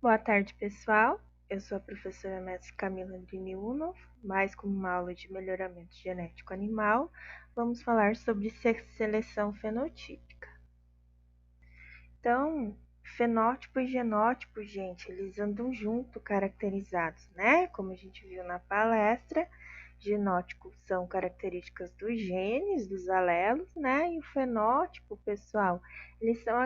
Boa tarde, pessoal. Eu sou a professora mestre Camila Andrini, mais como uma aula de melhoramento genético animal, vamos falar sobre seleção fenotípica. Então, fenótipo e genótipo, gente, eles andam junto, caracterizados, né? Como a gente viu na palestra, genótipo são características dos genes, dos alelos, né? E o fenótipo, pessoal, eles são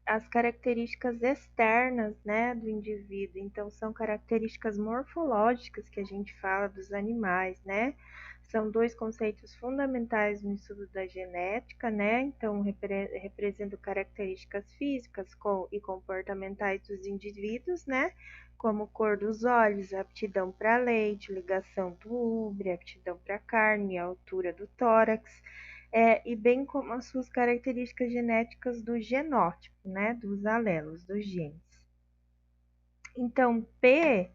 as características externas, né, do indivíduo. Então, são características morfológicas que a gente fala dos animais, né? São dois conceitos fundamentais no estudo da genética, né? Então, representam características físicas e comportamentais dos indivíduos, né? Como cor dos olhos, aptidão para leite, ligação do úbre, aptidão para carne, altura do tórax, e bem como as suas características genéticas do genótipo, né? Dos alelos, dos genes. Então, P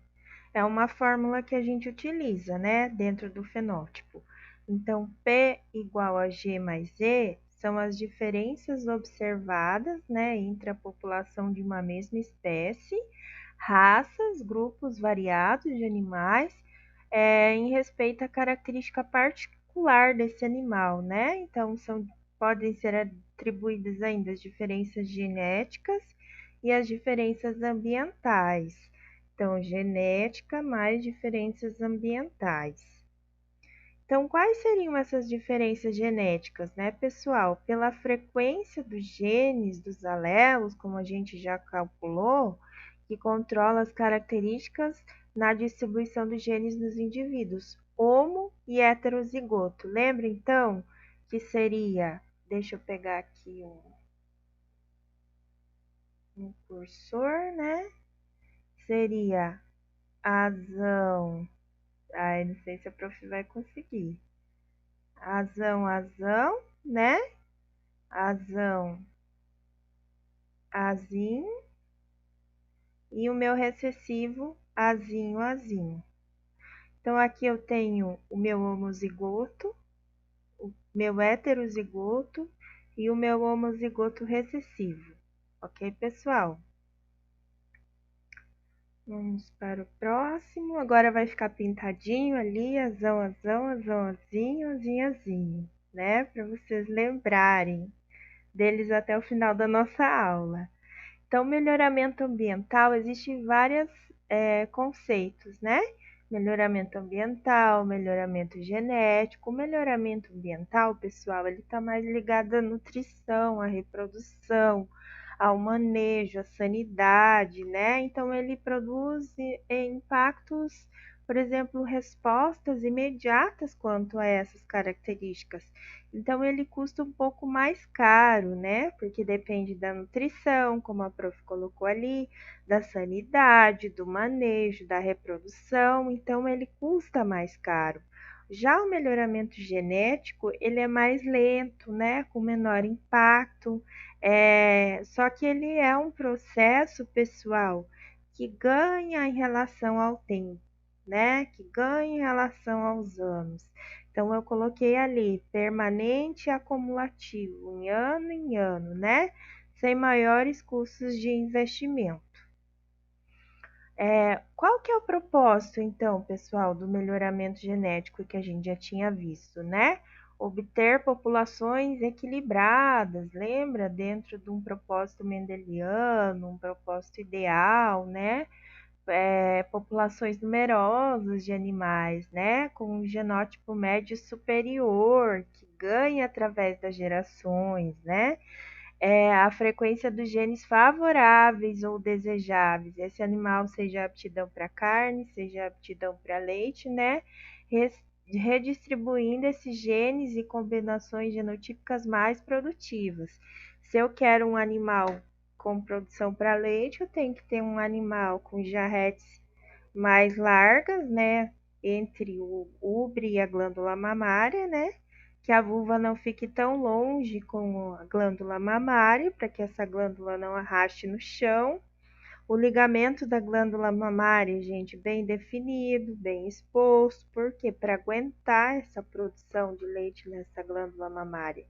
é uma fórmula que a gente utiliza, né, dentro do fenótipo. Então, P igual a G mais E são as diferenças observadas, né, entre a população de uma mesma espécie, raças, grupos variados de animais, em respeito à característica particular desse animal, né? Então, podem ser atribuídas ainda as diferenças genéticas e as diferenças ambientais. Então, genética mais diferenças ambientais. Então, quais seriam essas diferenças genéticas, né, pessoal? Pela frequência dos genes, dos alelos, como a gente já calculou, que controla as características na distribuição dos genes nos indivíduos, homo e heterozigoto. Lembra, então, que seria, deixa eu pegar aqui um cursor, né? Seria azão. Ai, não sei se a prof vai conseguir. Azão, azão, né? Azão, azinho. E o meu recessivo, azinho, azinho. Então, aqui eu tenho o meu homozigoto, o meu heterozigoto e o meu homozigoto recessivo. Ok, pessoal? Vamos para o próximo. Agora vai ficar pintadinho ali, azão, azão, azão, azinho, azinho, azinho, né? Para vocês lembrarem deles até o final da nossa aula. Então, melhoramento ambiental, existem vários conceitos, né? Melhoramento ambiental, melhoramento genético. O melhoramento ambiental, pessoal, ele está mais ligado à nutrição, à reprodução, ao manejo, à sanidade, né? Então, ele produz impactos, por exemplo, respostas imediatas quanto a essas características. Então, ele custa um pouco mais caro, né? Porque depende da nutrição, como a prof colocou ali, da sanidade, do manejo, da reprodução. Então, ele custa mais caro. Já o melhoramento genético, ele é mais lento, né? Com menor impacto. Só que ele é um processo, pessoal, que ganha em relação ao tempo, né? Que ganha em relação aos anos. Então, eu coloquei ali, permanente e acumulativo, em ano, né? Sem maiores custos de investimento. Qual que é o propósito, então, pessoal, do melhoramento genético que a gente já tinha visto, né? Obter populações equilibradas, lembra? Dentro de um propósito mendeliano, um propósito ideal, né? Populações numerosas de animais, né, com um genótipo médio superior, que ganha através das gerações, né, a frequência dos genes favoráveis ou desejáveis, esse animal seja aptidão para carne, seja aptidão para leite, né, redistribuindo esses genes e combinações genotípicas mais produtivas. Se eu quero um animal com produção para leite, eu tenho que ter um animal com jarretes mais largas, né, entre o úbre e a glândula mamária, né, que a vulva não fique tão longe com a glândula mamária, para que essa glândula não arraste no chão. O ligamento da glândula mamária, gente, bem definido, bem exposto, porque para aguentar essa produção de leite nessa glândula mamária,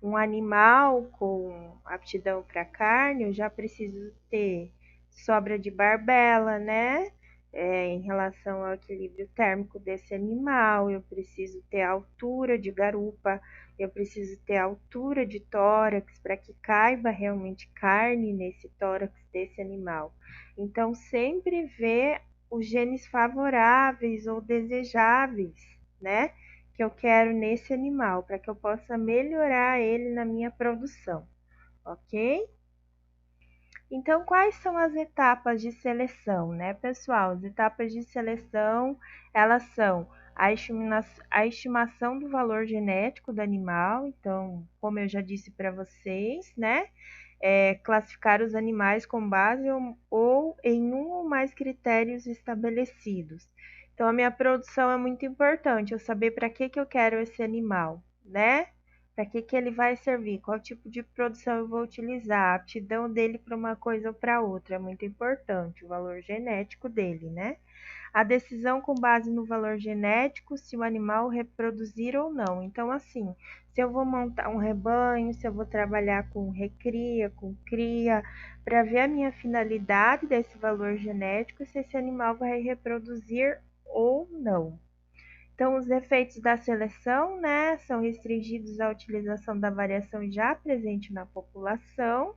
um animal com aptidão para carne, eu já preciso ter sobra de barbela, né? Em relação ao equilíbrio térmico desse animal, eu preciso ter altura de garupa, eu preciso ter altura de tórax para que caiba realmente carne nesse tórax desse animal. Então, sempre ver os genes favoráveis ou desejáveis, né? Que eu quero nesse animal, para que eu possa melhorar ele na minha produção, ok? Então, quais são as etapas de seleção, né, pessoal? As etapas de seleção, elas são a estimação do valor genético do animal. Então, como eu já disse para vocês, né, classificar os animais com base ou em um ou mais critérios estabelecidos. Então, a minha produção é muito importante, eu saber para que eu quero esse animal, né? Para que ele vai servir, qual tipo de produção eu vou utilizar, a aptidão dele para uma coisa ou para outra, é muito importante, o valor genético dele, né? A decisão com base no valor genético, se o animal reproduzir ou não. Então, assim, se eu vou montar um rebanho, se eu vou trabalhar com recria, com cria, para ver a minha finalidade desse valor genético, se esse animal vai reproduzir ou não. Então, os efeitos da seleção, né, são restringidos à utilização da variação já presente na população.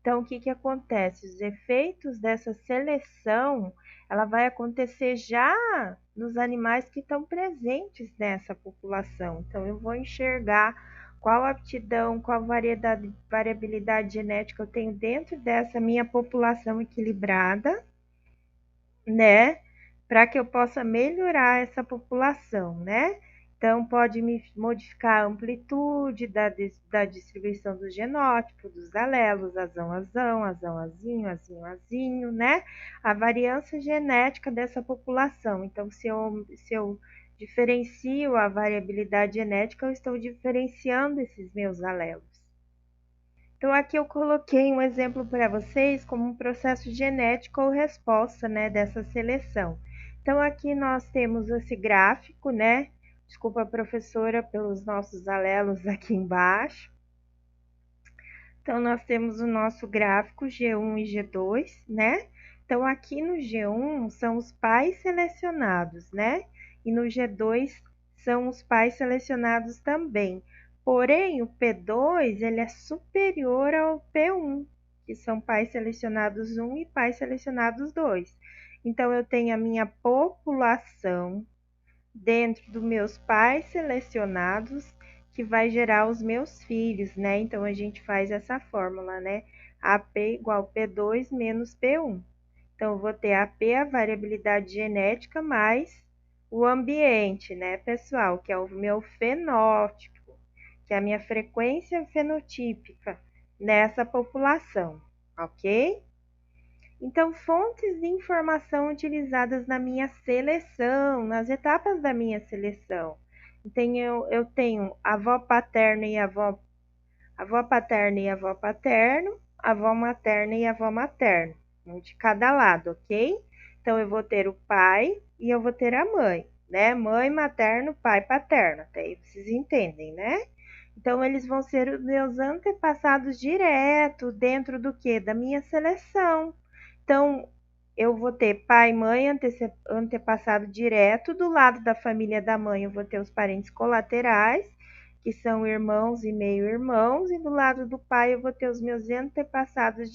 Então, o que que acontece? Os efeitos dessa seleção, ela vai acontecer já nos animais que estão presentes nessa população. Então, eu vou enxergar qual aptidão, qual variabilidade genética eu tenho dentro dessa minha população equilibrada, né? Para que eu possa melhorar essa população, né? Então, pode me modificar a amplitude da distribuição do genótipo, dos alelos, azão, azinho, né? A variância genética dessa população. Então, se eu diferencio a variabilidade genética, eu estou diferenciando esses meus alelos. Então, aqui eu coloquei um exemplo para vocês como um processo genético ou resposta, né, dessa seleção. Então, aqui nós temos esse gráfico, né? Desculpa, professora, pelos nossos alelos aqui embaixo. Então, nós temos o nosso gráfico G1 e G2, né? Então, aqui no G1 são os pais selecionados, né? E no G2 são os pais selecionados também. Porém, o P2 ele é superior ao P1, que são pais selecionados 1 e pais selecionados 2. Então, eu tenho a minha população dentro dos meus pais selecionados, que vai gerar os meus filhos, né? Então, a gente faz essa fórmula, né? AP igual P2 menos P1. Então, eu vou ter AP, a variabilidade genética, mais o ambiente, né, pessoal? Que é o meu fenótipo, que é a minha frequência fenotípica nessa população, ok? Então, fontes de informação utilizadas na minha seleção, nas etapas da minha seleção. Então, eu tenho avó paterna e avó paterna e avó paterno, avó materna e avó materno, um de cada lado, ok? Então, eu vou ter o pai e eu vou ter a mãe, né? Mãe materno, pai paterno, até aí vocês entendem, né? Então, eles vão ser os meus antepassados direto dentro do que? Da minha seleção. Então, eu vou ter pai e mãe antepassado direto. Do lado da família da mãe, eu vou ter os parentes colaterais, que são irmãos e meio-irmãos. E do lado do pai, eu vou ter os meus antepassados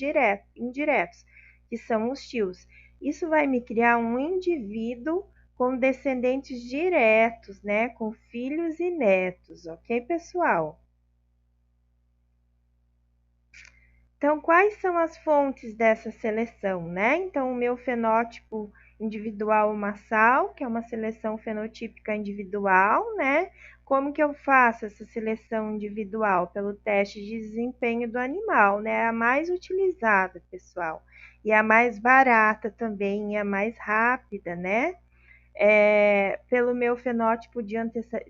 indiretos, que são os tios. Isso vai me criar um indivíduo com descendentes diretos, né? Com filhos e netos, ok, pessoal? Então, quais são as fontes dessa seleção, né? Então, o meu fenótipo individual massal, que é uma seleção fenotípica individual, né? Como que eu faço essa seleção individual? Pelo teste de desempenho do animal, né? É a mais utilizada, pessoal. E a mais barata também, e a mais rápida, né? Pelo meu fenótipo de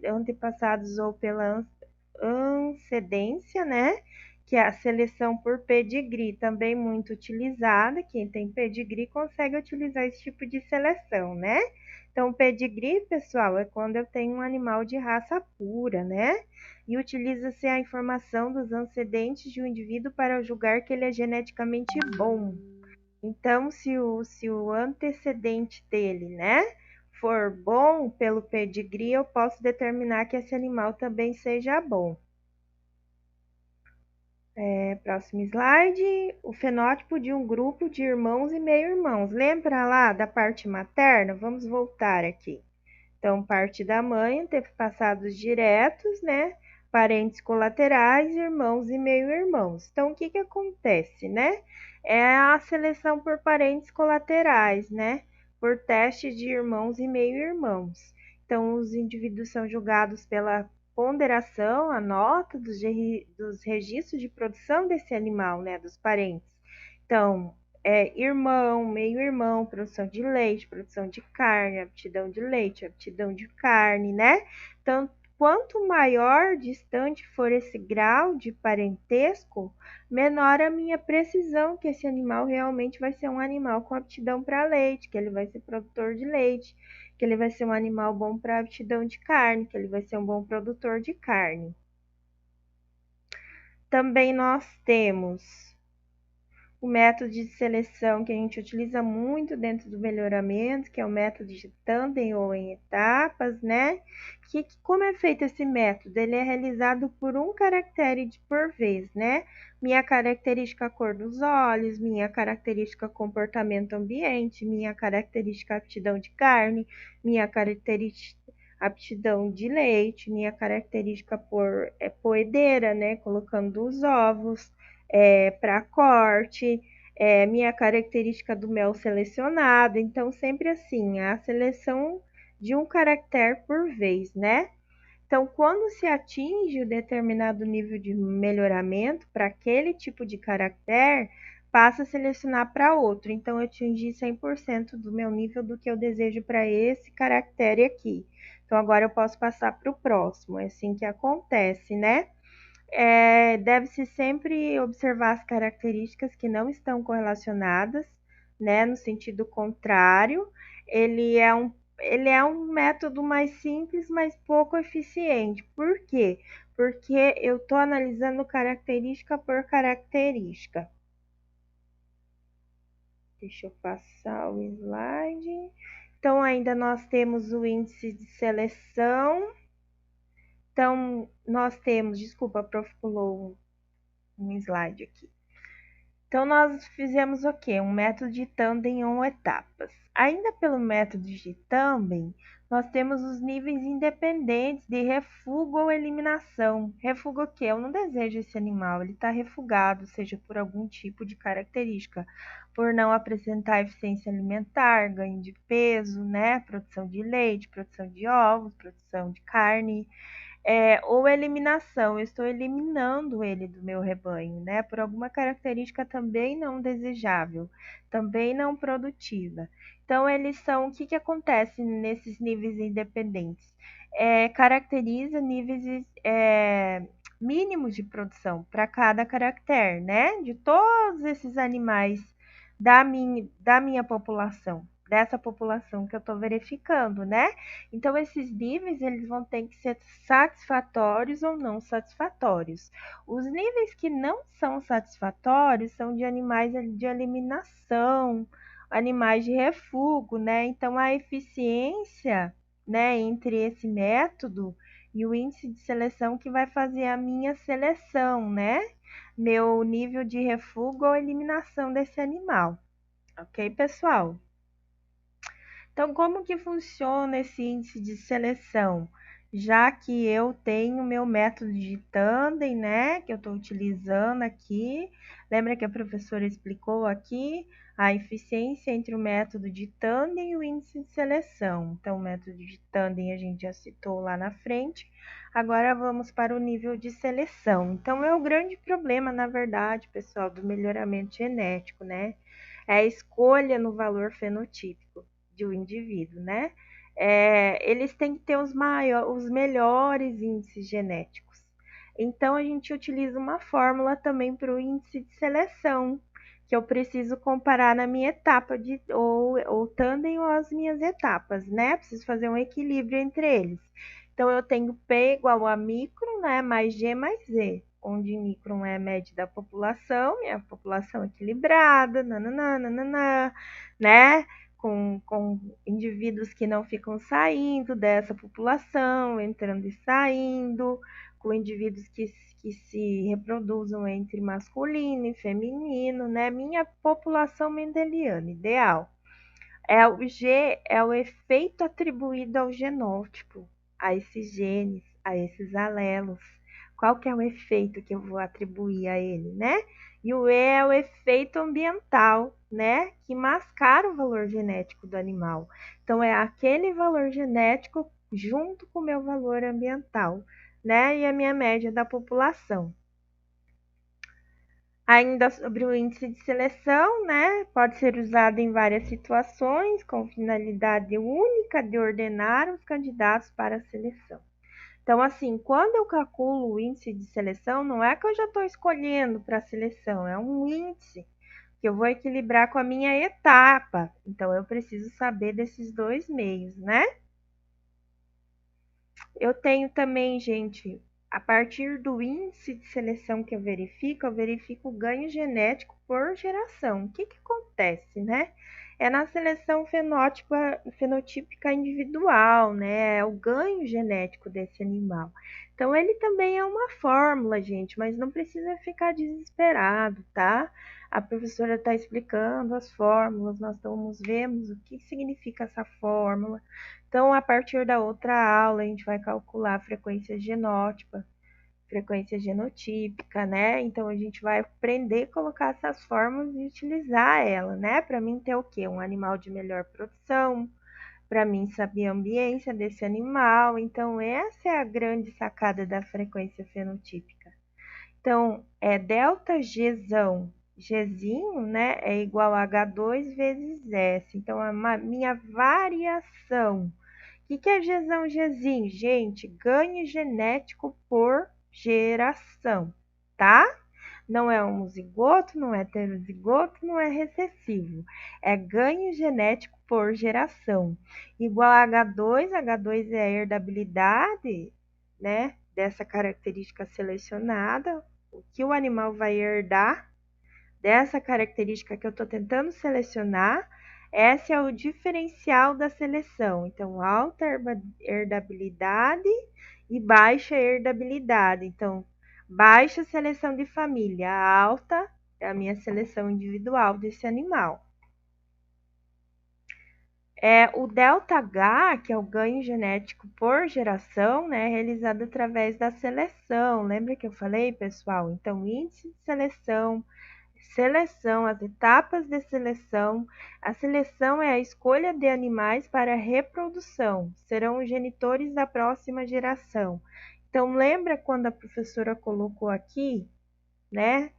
antepassados ou pela ancedência, né? Que é a seleção por pedigree, também muito utilizada. Quem tem pedigree consegue utilizar esse tipo de seleção, né? Então, pedigree, pessoal, é quando eu tenho um animal de raça pura, né? E utiliza-se a informação dos antecedentes de um indivíduo para julgar que ele é geneticamente bom. Então, se o antecedente dele, né, for bom pelo pedigree, eu posso determinar que esse animal também seja bom. Próximo slide, o fenótipo de um grupo de irmãos e meio-irmãos. Lembra lá da parte materna? Vamos voltar aqui. Então, parte da mãe, antepassados diretos, né? Parentes colaterais, irmãos e meio-irmãos. Então, o que que acontece, né? É a seleção por parentes colaterais, né? Por teste de irmãos e meio-irmãos. Então, os indivíduos são julgados pela ponderação, a nota dos registros de produção desse animal, né? Dos parentes. Então, irmão, meio-irmão, produção de leite, produção de carne, aptidão de leite, aptidão de carne, né? Então, quanto maior distante for esse grau de parentesco, menor a minha precisão que esse animal realmente vai ser um animal com aptidão para leite, que ele vai ser produtor de leite, que ele vai ser um animal bom para aptidão de carne, que ele vai ser um bom produtor de carne. Também nós temos o método de seleção que a gente utiliza muito dentro do melhoramento, que é o método de tandem ou em etapas, né? Como é feito esse método? Ele é realizado por um caractere por vez, né? Minha característica cor dos olhos, minha característica comportamento ambiente, minha característica aptidão de carne, minha característica aptidão de leite, minha característica por poedeira, né? Colocando os ovos, para corte, minha característica do mel selecionado. Então, sempre assim, a seleção de um caractere por vez, né? Então, quando se atinge o determinado nível de melhoramento para aquele tipo de caractere, passa a selecionar para outro. Então, eu atingi 100% do meu nível do que eu desejo para esse caractere aqui. Então, agora eu posso passar para o próximo. É assim que acontece, né? Deve-se sempre observar as características que não estão correlacionadas, né? No sentido contrário, ele é um método mais simples, mas pouco eficiente. Por quê? Porque eu estou analisando característica por característica. Deixa eu passar o slide. Então, ainda nós temos o índice de seleção. Então, nós temos, desculpa, a prof pulou um slide aqui. Então, nós fizemos o quê? Um método de tandem ou etapas. Ainda pelo método de tandem, nós temos os níveis independentes de refúgio ou eliminação. Refúgio o quê? Eu não desejo esse animal, ele está refugado, seja por algum tipo de característica, por não apresentar eficiência alimentar, ganho de peso, né? Produção de leite, produção de ovos, produção de carne, ou eliminação, eu estou eliminando ele do meu rebanho, né? Por alguma característica também não desejável, também não produtiva. Então, eles são, o que acontece nesses níveis independentes? Caracteriza níveis mínimos de produção para cada caractere, né? De todos esses animais da minha população, dessa população que eu estou verificando, né? Então, esses níveis eles vão ter que ser satisfatórios ou não satisfatórios. Os níveis que não são satisfatórios são de animais de eliminação, animais de refúgio, né? Então, a eficiência, né, entre esse método e o índice de seleção que vai fazer a minha seleção, né? Meu nível de refúgio ou eliminação desse animal. Ok, pessoal? Então, como que funciona esse índice de seleção? Já que eu tenho meu método de tandem, né, que eu estou utilizando aqui, lembra que a professora explicou aqui a eficiência entre o método de tandem e o índice de seleção. Então, o método de tandem a gente já citou lá na frente. Agora vamos para o nível de seleção. Então, é o grande problema, na verdade, pessoal, do melhoramento genético, né? É a escolha no valor fenotípico de um indivíduo, né? Eles têm que ter os melhores índices genéticos. Então, a gente utiliza uma fórmula também para o índice de seleção, que eu preciso comparar na minha etapa ou tandem ou as minhas etapas, né? Preciso fazer um equilíbrio entre eles. Então, eu tenho P igual a micro, né? Mais G mais Z. onde micron é a média da população, minha população equilibrada, nananana, né? Com indivíduos que não ficam saindo dessa população, entrando e saindo, com indivíduos que se reproduzam entre masculino e feminino, né? Minha população mendeliana ideal. O G é o efeito atribuído ao genótipo, a esses genes, a esses alelos. Qual que é o efeito que eu vou atribuir a ele, né? E o E é o efeito ambiental, né? Que mascara o valor genético do animal. Então, é aquele valor genético junto com o meu valor ambiental, né? E a minha média da população. Ainda sobre o índice de seleção, né? Pode ser usado em várias situações, com finalidade única de ordenar os candidatos para a seleção. Então, assim, quando eu calculo o índice de seleção, não é que eu já estou escolhendo para a seleção, é um índice que eu vou equilibrar com a minha etapa. Então, eu preciso saber desses dois meios, né? Eu tenho também, gente, a partir do índice de seleção que eu verifico o ganho genético por geração. O que acontece, né? É na seleção fenotípica individual, né? É o ganho genético desse animal. Então, ele também é uma fórmula, gente, mas não precisa ficar desesperado, tá? A professora está explicando as fórmulas, nós vemos o que significa essa fórmula. Então, a partir da outra aula, a gente vai calcular a frequência genótipa, frequência genotípica, né? Então, a gente vai aprender a colocar essas fórmulas e utilizar ela, né? Para mim ter o quê? Um animal de melhor produção, para mim saber a ambiência desse animal. Então, essa é a grande sacada da frequência fenotípica. Então, delta Gzão, Gzinho, né, é igual a H2 vezes S. Então, a minha variação. O que é Gzão, Gzinho? Gente, ganho genético por geração, tá? Não é homozigoto, não é heterozigoto, não é recessivo. É ganho genético por geração. Igual a H2, H2 é a herdabilidade, né, dessa característica selecionada, o que o animal vai herdar dessa característica que eu estou tentando selecionar. Esse é o diferencial da seleção. Então, alta herdabilidade e baixa herdabilidade. Então, baixa seleção de família, alta é a minha seleção individual desse animal. O delta H, que é o ganho genético por geração, né, é realizado através da seleção. Lembra que eu falei, pessoal? Então, índice de seleção, as etapas de seleção. A seleção é a escolha de animais para reprodução. Serão os genitores da próxima geração. Então, lembra quando a professora colocou aqui, né?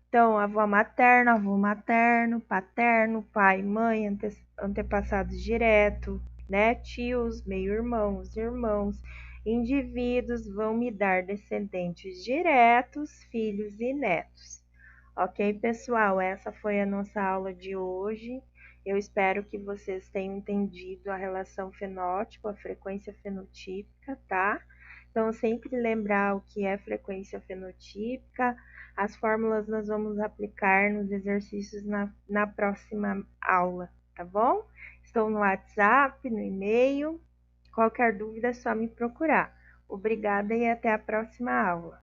Então, avó materna, avô materno, paterno, pai, mãe, antepassados direto, né? Tios, meio-irmãos, irmãos, indivíduos vão me dar descendentes diretos, filhos e netos. Ok, pessoal? Essa foi a nossa aula de hoje. Eu espero que vocês tenham entendido a relação fenótipo, a frequência fenotípica, tá? Então, sempre lembrar o que é frequência fenotípica. As fórmulas nós vamos aplicar nos exercícios na próxima aula, tá bom? Estou no WhatsApp, no e-mail. Qualquer dúvida é só me procurar. Obrigada e até a próxima aula.